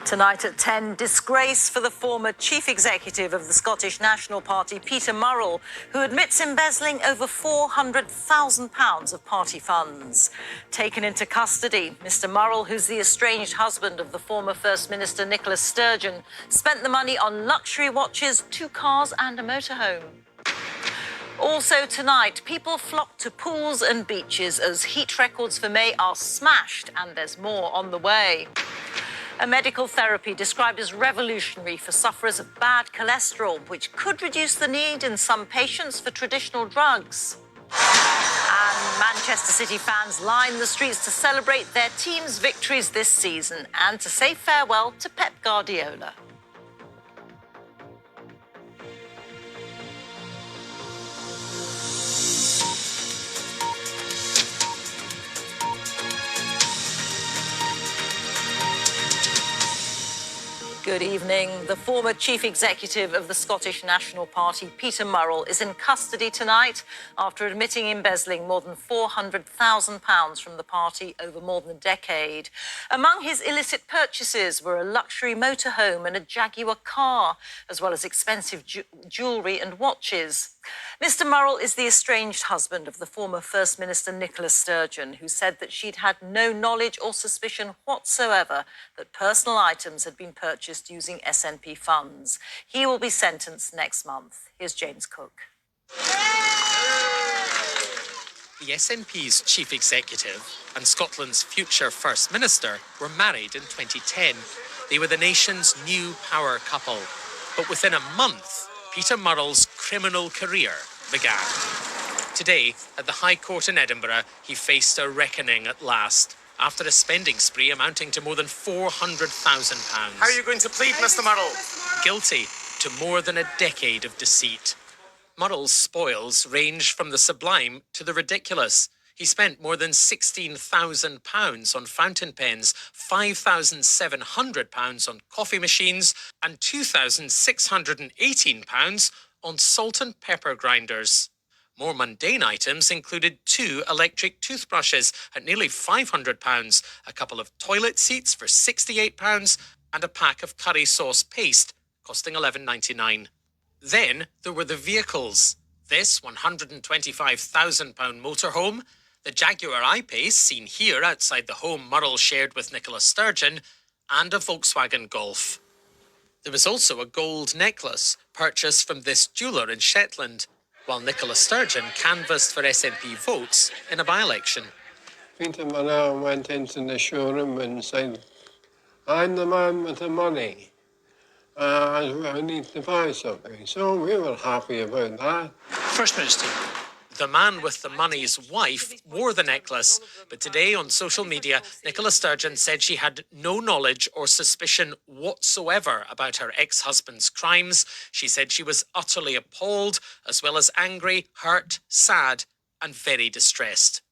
Tonight at 10, disgrace for the former chief executive of the Scottish National Party, Peter Murrell, who admits embezzling over £400,000 of party funds. Taken into custody, Mr Murrell, who's the estranged husband of the former First Minister Nicola Sturgeon, spent the money on luxury watches, 2 cars and a motorhome. Also tonight, people flock to pools and beaches as heat records for May are smashed, and there's more on the way. A medical therapy described as revolutionary for sufferers of bad cholesterol, which could reduce the need in some patients for traditional drugs. And Manchester City fans line the streets to celebrate their team's victories this season and to say farewell to Pep Guardiola. Good evening. The former chief executive of the Scottish National Party, Peter Murrell, is in custody tonight after admitting embezzling more than £400,000 from the party over more than a decade. Among his illicit purchases were a luxury motorhome and a Jaguar car, as well as expensive jewellery and watches. Mr Murrell is the estranged husband of the former First Minister Nicola Sturgeon, who said that she'd had no knowledge or suspicion whatsoever that personal items had been purchased using SNP funds. He will be sentenced next month. Here's James Cook. The SNP's chief executive and Scotland's future First Minister were married in 2010. They were the nation's new power couple. But within a month, Peter Murrell's criminal career began. Today, at the High Court in Edinburgh, he faced a reckoning at last, after a spending spree amounting to more than £400,000. How are you going to plead, Mr Murrell? Guilty to more than a decade of deceit. Murrell's spoils range from the sublime to the ridiculous. He spent more than £16,000 on fountain pens, £5,700 on coffee machines, and £2,618 on salt and pepper grinders. More mundane items included 2 electric toothbrushes at nearly £500, a couple of toilet seats for £68, and a pack of curry sauce paste costing £11.99. Then there were the vehicles. This £125,000 motorhome, the Jaguar I-Pace seen here outside the home Murrell shared with Nicola Sturgeon, and a Volkswagen Golf. There was also a gold necklace purchased from this jeweller in Shetland, while Nicola Sturgeon canvassed for SNP votes in a by-election. Peter Murrell went into the showroom and said, "I'm the man with the money. I need to buy something." So we were happy about that. First Minister. The man with the money's wife wore the necklace, but today on social media, Nicola Sturgeon said she had no knowledge or suspicion whatsoever about her ex-husband's crimes. She said she was utterly appalled, as well as angry, hurt, sad, and very distressed.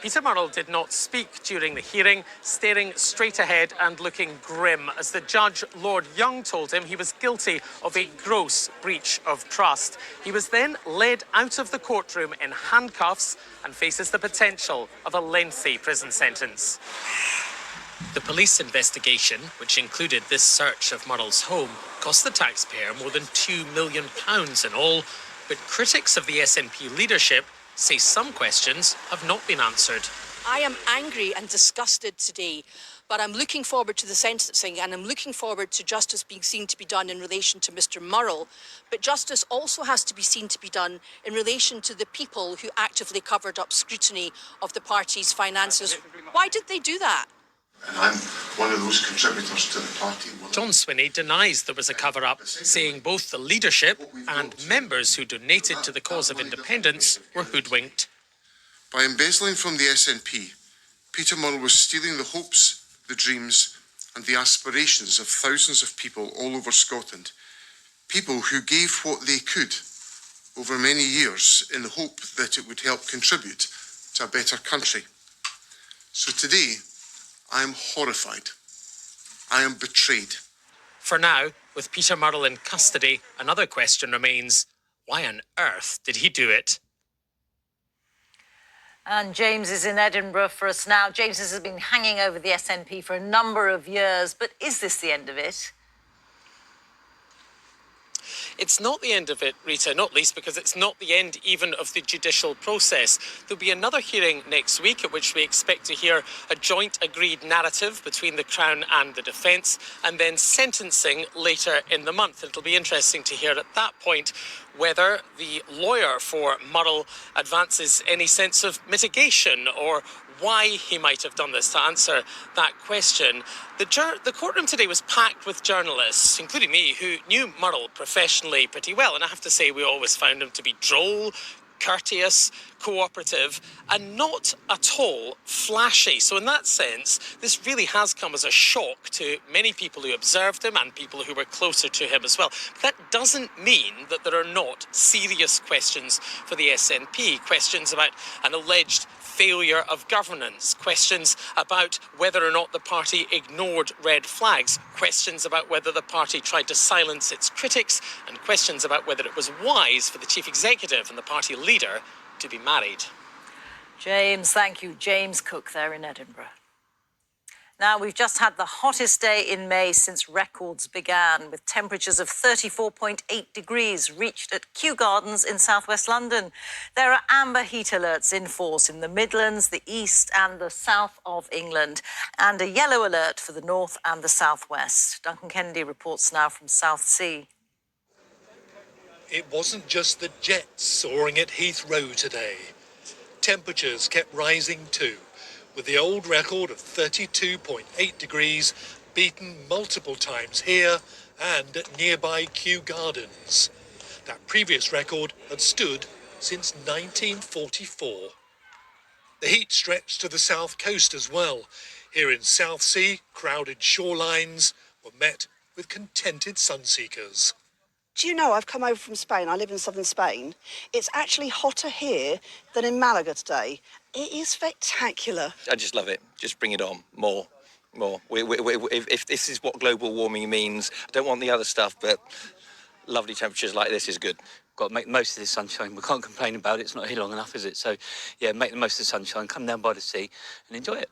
Peter Murrell did not speak during the hearing, staring straight ahead and looking grim, as the judge, Lord Young, told him he was guilty of a gross breach of trust. He was then led out of the courtroom in handcuffs and faces the potential of a lengthy prison sentence. The police investigation, which included this search of Murrell's home, cost the taxpayer more than £2 million in all, but critics of the SNP leadership say some questions have not been answered. I am angry and disgusted today, but I'm looking forward to the sentencing and I'm looking forward to justice being seen to be done in relation to Mr Murrell. But justice also has to be seen to be done in relation to the people who actively covered up scrutiny of the party's finances. Why did they do that? And I'm one of those contributors to the party. John Swinney denies there was a cover-up, saying both the leadership and members who donated to the cause of independence were hoodwinked. By embezzling from the SNP, Peter Murrell was stealing the hopes, the dreams and the aspirations of thousands of people all over Scotland. People who gave what they could over many years in the hope that it would help contribute to a better country. So today, I am horrified. I am betrayed. For now, with Peter Murrell in custody, another question remains: why on earth did he do it? And James is in Edinburgh for us now. James, this has been hanging over the SNP for a number of years, but is this the end of it? It's not the end of it, Rita, not least because it's not the end even of the judicial process. There'll be another hearing next week at which we expect to hear a joint agreed narrative between the Crown and the defence, and then sentencing later in the month. It'll be interesting to hear at that point whether the lawyer for Murrell advances any sense of mitigation or why he might have done this. To answer that question, the courtroom today was packed with journalists, including me, who knew Murrell professionally pretty well. And I have to say, we always found him to be droll, courteous, cooperative, and not at all flashy. So in that sense, this really has come as a shock to many people who observed him and people who were closer to him as well. But that doesn't mean that there are not serious questions for the SNP, questions about an alleged failure of governance, questions about whether or not the party ignored red flags, questions about whether the party tried to silence its critics, and questions about whether it was wise for the chief executive and the party leader to be married. James, thank you. James Cook there in Edinburgh. Now, we've just had the hottest day in May since records began, with temperatures of 34.8 degrees reached at Kew Gardens in southwest London. There are amber heat alerts in force in the Midlands, the east and the south of England, and a yellow alert for the north and the southwest. Duncan Kennedy reports now from Southsea. It wasn't just the jets soaring at Heathrow today. Temperatures kept rising too, with the old record of 32.8 degrees beaten multiple times here and at nearby Kew Gardens. That previous record had stood since 1944. The heat stretched to the south coast as well. Here in Southsea, crowded shorelines were met with contented sunseekers. Do you know, I've come over from Spain. I live in southern Spain. It's actually hotter here than in Malaga today. It is spectacular. I just love it. Just bring it on. More. If this is what global warming means, I don't want the other stuff, but lovely temperatures like this is good. Got to make the most of this sunshine. We can't complain about it. It's not here long enough, is it? So, yeah, make the most of the sunshine, come down by the sea and enjoy it.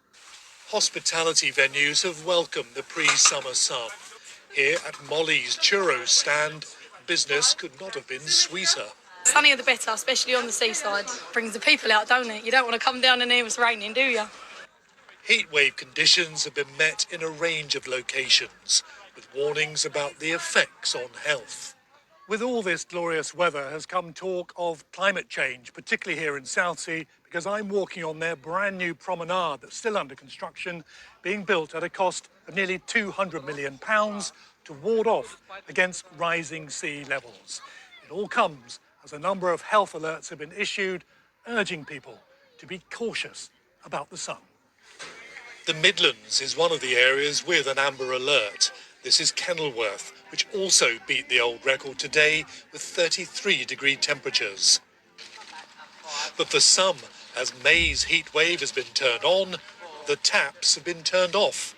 Hospitality venues have welcomed the pre-summer sun. Here at Molly's Churros stand, business could not have been sweeter. Sunnier the better, especially on the seaside. Brings the people out, don't it? You don't want to come down and hear it's raining, do you? Heatwave conditions have been met in a range of locations, with warnings about the effects on health. With all this glorious weather has come talk of climate change, particularly here in Southsea, because I'm walking on their brand new promenade that's still under construction, being built at a cost of nearly £200 million to ward off against rising sea levels. It all comes as a number of health alerts have been issued, urging people to be cautious about the sun. The Midlands is one of the areas with an amber alert. This is Kenilworth, which also beat the old record today with 33-degree temperatures. But for some, as May's heat wave has been turned on, the taps have been turned off.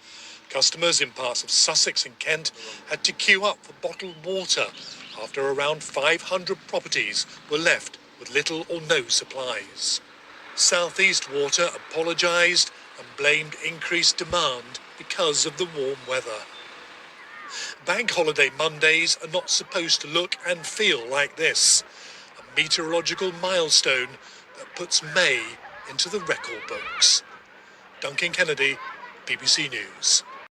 Customers in parts of Sussex and Kent had to queue up for bottled water after around 500 properties were left with little or no supplies. South East Water apologised and blamed increased demand because of the warm weather. Bank holiday Mondays are not supposed to look and feel like this, a meteorological milestone that puts May into the record books. Duncan Kennedy, BBC News.